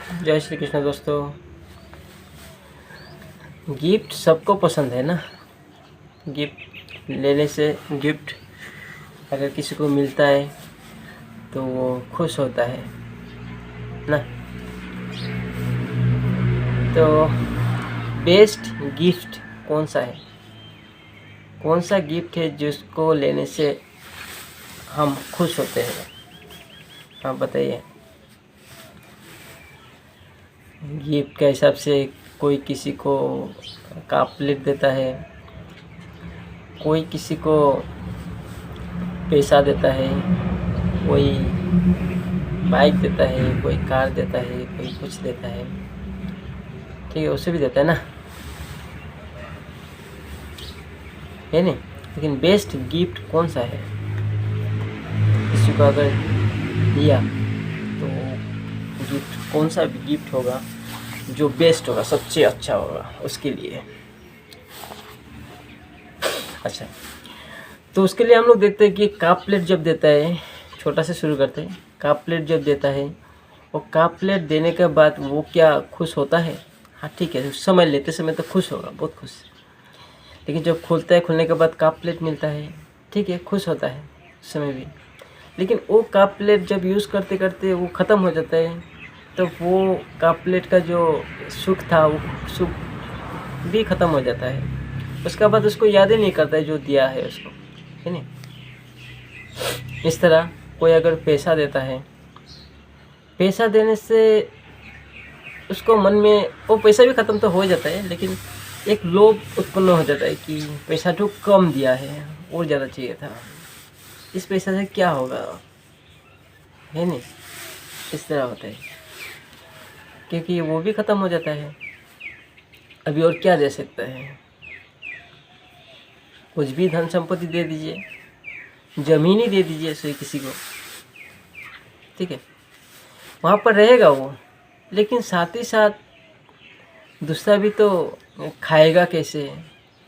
जय श्री कृष्ण दोस्तों। गिफ्ट सबको पसंद है ना। गिफ्ट लेने से, गिफ्ट अगर किसी को मिलता है तो वो खुश होता है ना। तो बेस्ट गिफ्ट कौन सा है? कौन सा गिफ्ट है जिसको लेने से हम खुश होते हैं? आप बताइए। गिफ्ट के हिसाब से कोई किसी को कप प्लेट देता है, कोई किसी को पैसा देता है, कोई बाइक देता है, कोई कार देता है, कोई कुछ देता है। ठीक है, उसे भी देता है ना, है नहीं? लेकिन बेस्ट गिफ्ट कौन सा है? किसी को अगर दिया तो गिफ्ट कौन सा गिफ्ट होगा जो बेस्ट होगा, सबसे अच्छा होगा उसके लिए? अच्छा, तो उसके लिए हम लोग देखते हैं कि कप प्लेट जब देता है, छोटा से शुरू करते हैं। कप प्लेट जब देता है, वो कप प्लेट देने के बाद वो क्या खुश होता है? हाँ ठीक है, उस समय लेते समय तो खुश होगा, बहुत खुश। लेकिन जब खोलता है, खुलने के बाद कप प्लेट मिलता है, ठीक है, खुश होता है उस समय भी। लेकिन वो कप प्लेट जब यूज़ करते करते वो ख़त्म हो जाता है, तो वो कप प्लेट का जो सुख था वो सुख भी ख़त्म हो जाता है। उसके बाद उसको याद ही नहीं करता है जो दिया है उसको, है नहीं? इस तरह कोई अगर पैसा देता है, पैसा देने से उसको मन में वो पैसा भी ख़त्म तो हो जाता है, लेकिन एक लोभ उत्पन्न हो जाता है कि पैसा तो कम दिया है और ज़्यादा चाहिए था, इस पैसा से क्या होगा, है नहीं? इस तरह होता है, क्योंकि वो भी ख़त्म हो जाता है। अभी और क्या दे सकता है? कुछ भी धन संपत्ति दे दीजिए, ज़मीन ही दे दीजिए सही किसी को, ठीक है, वहाँ पर रहेगा वो। लेकिन साथ ही साथ दूसरा भी तो खाएगा कैसे?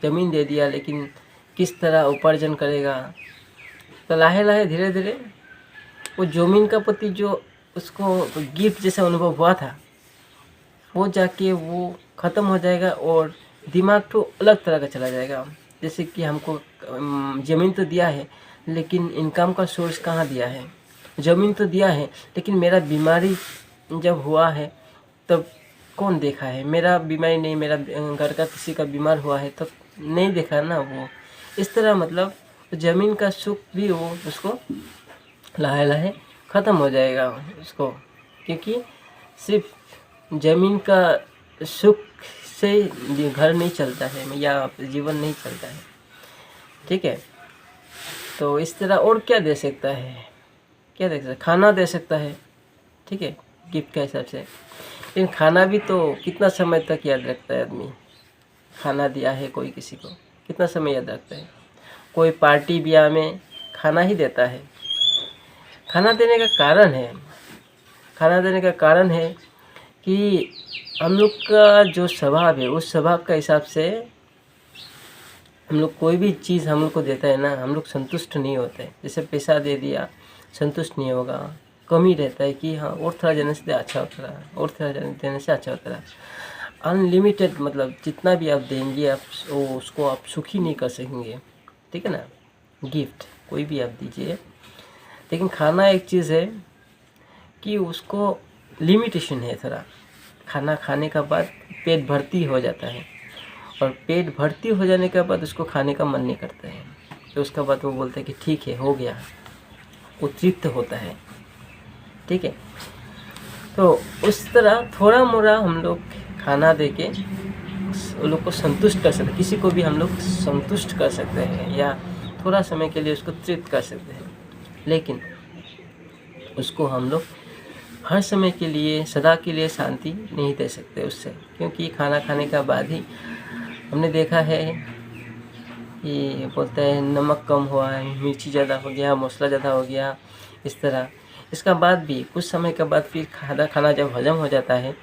ज़मीन दे दिया, लेकिन किस तरह उपार्जन करेगा? तो लाहे लाहे धीरे धीरे वो ज़मीन का प्रति जो उसको गिफ्ट जैसा अनुभव हुआ था, वो जाके वो ख़त्म हो जाएगा और दिमाग तो अलग तरह का चला जाएगा। जैसे कि हमको ज़मीन तो दिया है, लेकिन इनकम का सोर्स कहाँ दिया है? ज़मीन तो दिया है, लेकिन मेरा बीमारी जब हुआ है तब कौन देखा है? मेरा बीमारी नहीं, मेरा घर का किसी का बीमार हुआ है तब नहीं देखा ना वो। इस तरह मतलब ज़मीन का सुख भी वो उसको लाहे लाहे ख़त्म हो जाएगा उसको, क्योंकि सिर्फ ज़मीन का सुख से घर नहीं चलता है या जीवन नहीं चलता है, ठीक है। तो इस तरह और क्या दे सकता है? क्या दे सकता है? खाना दे सकता है, ठीक है, गिफ्ट के हिसाब से। लेकिन खाना भी तो कितना समय तक याद रखता है आदमी? खाना दिया है कोई किसी को, कितना समय याद रखता है? कोई पार्टी ब्याह में खाना ही देता है। खाना देने का कारण है, खाना देने का कारण है कि हम लोग का जो स्वभाव है, उस स्वभाव का हिसाब से हम लोग कोई भी चीज़ हम लोग को देता है ना, हम लोग संतुष्ट नहीं होते। जैसे पैसा दे दिया, संतुष्ट नहीं होगा, कमी रहता है कि हाँ और थोड़ा देने से अच्छा होता रहा, और थोड़ा देने से अच्छा होता रहा। अनलिमिटेड मतलब जितना भी आप देंगे आप उसको आप सुखी नहीं कर सकेंगे, ठीक है ना। गिफ्ट कोई भी आप दीजिए, लेकिन खाना एक चीज़ है कि उसको लिमिटेशन है थोड़ा। खाना खाने का बाद पेट भर्ती हो जाता है, और पेट भर्ती हो जाने के बाद उसको खाने का मन नहीं करता है, तो उसके बाद वो बोलता है कि ठीक है, हो गया, वो तृप्त होता है, ठीक है। तो उस तरह थोड़ा मोड़ा हम लोग खाना दे के उन लोग को संतुष्ट कर सकते हैं, किसी को भी हम लोग संतुष्ट कर सकते हैं या थोड़ा समय के लिए उसको तृप्त कर सकते हैं। लेकिन उसको हम लोग हर समय के लिए, सदा के लिए शांति नहीं दे सकते उससे, क्योंकि खाना खाने का बाद ही हमने देखा है कि बोलते हैं नमक कम हुआ है, मिर्ची ज़्यादा हो गया, मसाला ज़्यादा हो गया, इस तरह। इसका बाद भी कुछ समय के बाद फिर खाना जब हजम हो जाता है,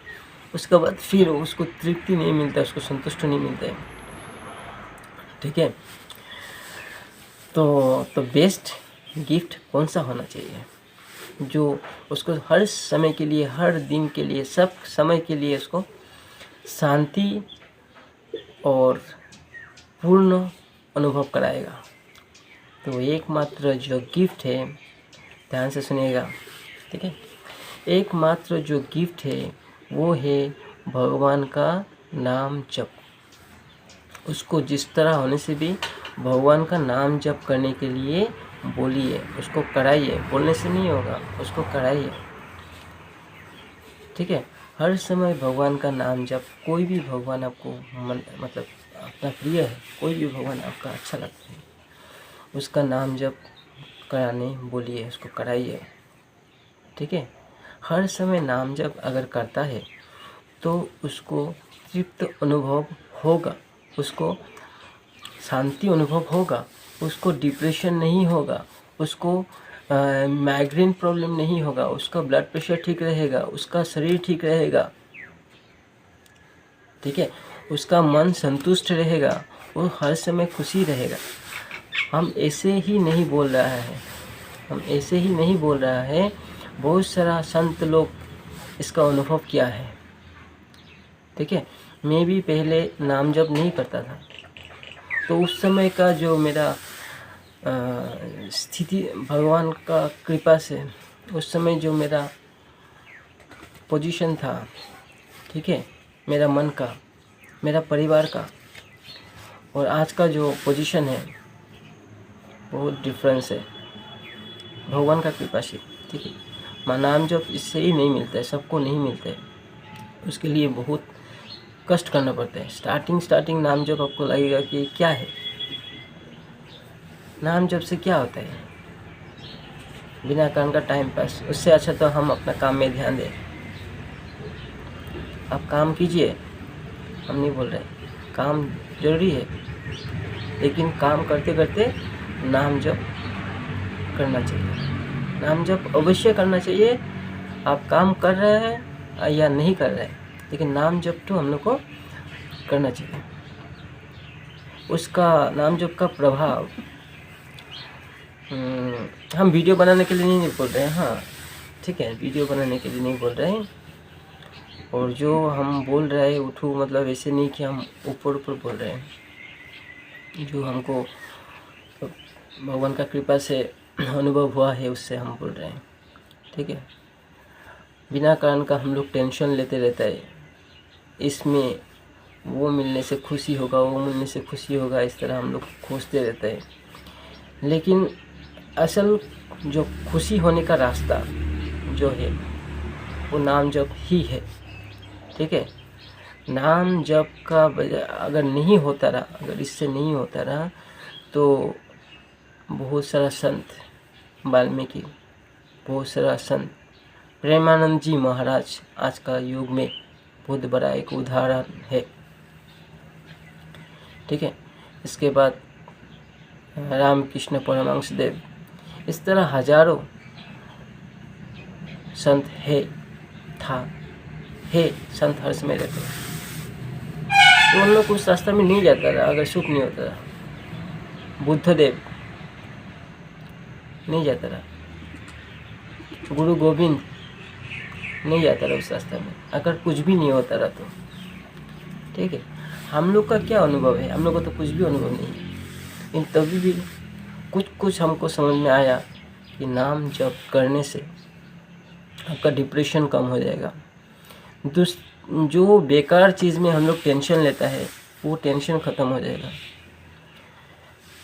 उसके बाद फिर उसको तृप्ति नहीं मिलता, उसको संतुष्ट नहीं मिलता है, ठीक है। तो बेस्ट गिफ्ट कौन सा होना चाहिए? जो उसको हर समय के लिए, हर दिन के लिए, सब समय के लिए उसको शांति और पूर्ण अनुभव कराएगा। तो एकमात्र जो गिफ्ट है, ध्यान से सुनिएगा, ठीक है, एकमात्र जो गिफ्ट है वो है भगवान का नाम जप। उसको जिस तरह होने से भी भगवान का नाम जप करने के लिए बोलिए, उसको कराइए, बोलने से नहीं होगा, उसको कराइए, ठीक है। हर समय भगवान का नाम जप, कोई भी भगवान आपको मतलब अपना प्रिय है, कोई भी भगवान आपका अच्छा लगता है, उसका नाम जप कराने बोलिए, उसको कराइए, ठीक है। हर समय नाम जप अगर करता है तो उसको तृप्त अनुभव होगा, उसको शांति अनुभव होगा, उसको डिप्रेशन नहीं होगा, उसको माइग्रेन प्रॉब्लम नहीं होगा, उसका ब्लड प्रेशर ठीक रहेगा, उसका शरीर ठीक रहेगा, ठीक है, उसका मन संतुष्ट रहेगा, वो हर समय खुशी रहेगा। हम ऐसे ही नहीं बोल रहा है, हम ऐसे ही नहीं बोल रहा है, बहुत सारा संत लोग इसका अनुभव किया है, ठीक है। मैं भी पहले नाम जप नहीं करता था, तो उस समय का जो मेरा स्थिति भगवान का कृपा से, उस समय जो मेरा पोजीशन था, ठीक है, मेरा मन का, मेरा परिवार का, और आज का जो पोजीशन है बहुत डिफरेंस है, भगवान का कृपा से, ठीक है। नाम जप इससे ही नहीं मिलता है, सबको नहीं मिलता है, उसके लिए बहुत कष्ट करना पड़ता है। स्टार्टिंग नाम जप आपको लगेगा कि क्या है, नाम जप से क्या होता है, बिना कारण का टाइम पास, उससे अच्छा तो हम अपना काम में ध्यान दें। आप काम कीजिए, हम नहीं बोल रहे, काम जरूरी है, लेकिन काम करते करते नाम जप करना चाहिए, नाम जप अवश्य करना चाहिए। आप काम कर रहे हैं या नहीं कर रहे हैं, लेकिन नाम जप तो हम लोग को करना चाहिए। उसका नाम जप का प्रभाव हम वीडियो बनाने के लिए नहीं बोल रहे हैं, हाँ ठीक है, वीडियो बनाने के लिए नहीं बोल रहे हैं। और जो हम बोल रहे हैं उठो, मतलब ऐसे नहीं कि हम ऊपर बोल रहे हैं, जो हमको भगवान का कृपा से अनुभव हुआ है उससे हम बोल रहे हैं, ठीक है। बिना कारण का हम लोग टेंशन लेते रहता है, इसमें वो मिलने से खुशी होगा, वो मिलने से खुशी होगा, इस तरह हम लोग खोजते रहते हैं। लेकिन असल जो खुशी होने का रास्ता जो है वो नाम जप ही है, ठीक है। नाम जप का अगर नहीं होता रहा, अगर इससे नहीं होता रहा, तो बहुत सारा संत, वाल्मीकि, बहुत सारा संत, प्रेमानंद जी महाराज आज का युग में बहुत बड़ा एक उदाहरण है, ठीक है। इसके बाद रामकृष्ण परमहंस देव, इस तरह हजारों संत है संत हर समय रहते हैं, तो उन लोग उस रास्ता में नहीं जाता रहा अगर सुख नहीं होता रहा। बुद्धदेव नहीं जाता रहा, गुरु गोविंद नहीं जाता रहा उस रास्ता में अगर कुछ भी नहीं होता रहा, तो ठीक है। हम लोग का क्या अनुभव है, हम लोग को तो कुछ भी अनुभव नहीं है, लेकिन तभी भी कुछ हमको समझ में आया कि नाम जप करने से आपका डिप्रेशन कम हो जाएगा। जो बेकार चीज़ में हम लोग टेंशन लेता है वो टेंशन ख़त्म हो जाएगा।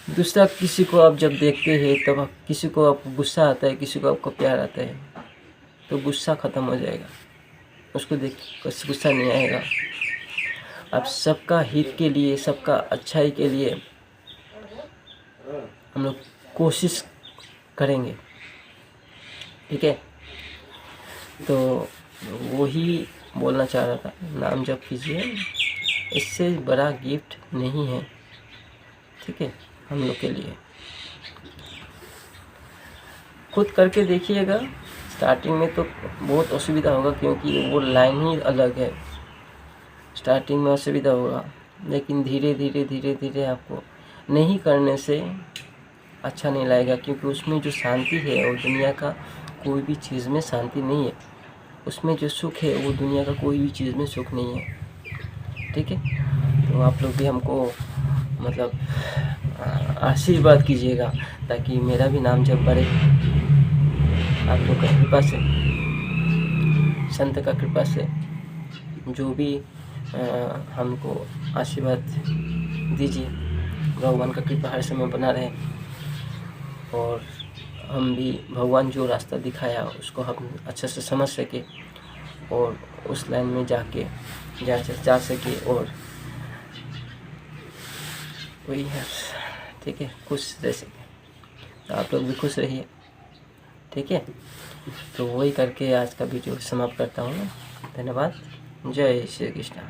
दूसरा, किसी को आप जब देखते हैं तब आप, किसी को आपको गुस्सा आता है, किसी को आपको प्यार आता है, तो गुस्सा ख़त्म हो जाएगा, उसको देख गुस्सा नहीं आएगा। आप सबका हित के लिए, सबका अच्छाई के लिए हम लोग कोशिश करेंगे, ठीक है। तो वही बोलना चाह रहा था, नाम जप कीजिए, इससे बड़ा गिफ्ट नहीं है, ठीक है, हम लोग के लिए। खुद करके देखिएगा, स्टार्टिंग में तो बहुत असुविधा होगा क्योंकि वो लाइन ही अलग है, स्टार्टिंग में असुविधा होगा, लेकिन धीरे धीरे आपको नहीं करने से अच्छा नहीं लगेगा, क्योंकि उसमें जो शांति है वो दुनिया का कोई भी चीज़ में शांति नहीं है। उसमें जो सुख है वो दुनिया का कोई भी चीज़ में सुख नहीं है। ठीक है, तो आप लोग भी हमको मतलब आशीर्वाद कीजिएगा ताकि मेरा भी नाम जब बढ़े आप लोग का कृपा से, संत का कृपा से। जो भी हमको आशीर्वाद दीजिए, भगवान का कृपा हर समय बना रहे और हम भी भगवान जो रास्ता दिखाया उसको हम अच्छे से समझ सके और उस लाइन में जा सके। और वही है, ठीक है, खुश रह सके। तो आप लोग भी खुश रहिए, ठीक है। तो वही करके आज का वीडियो समाप्त करता हूँ। धन्यवाद। जय श्री कृष्ण।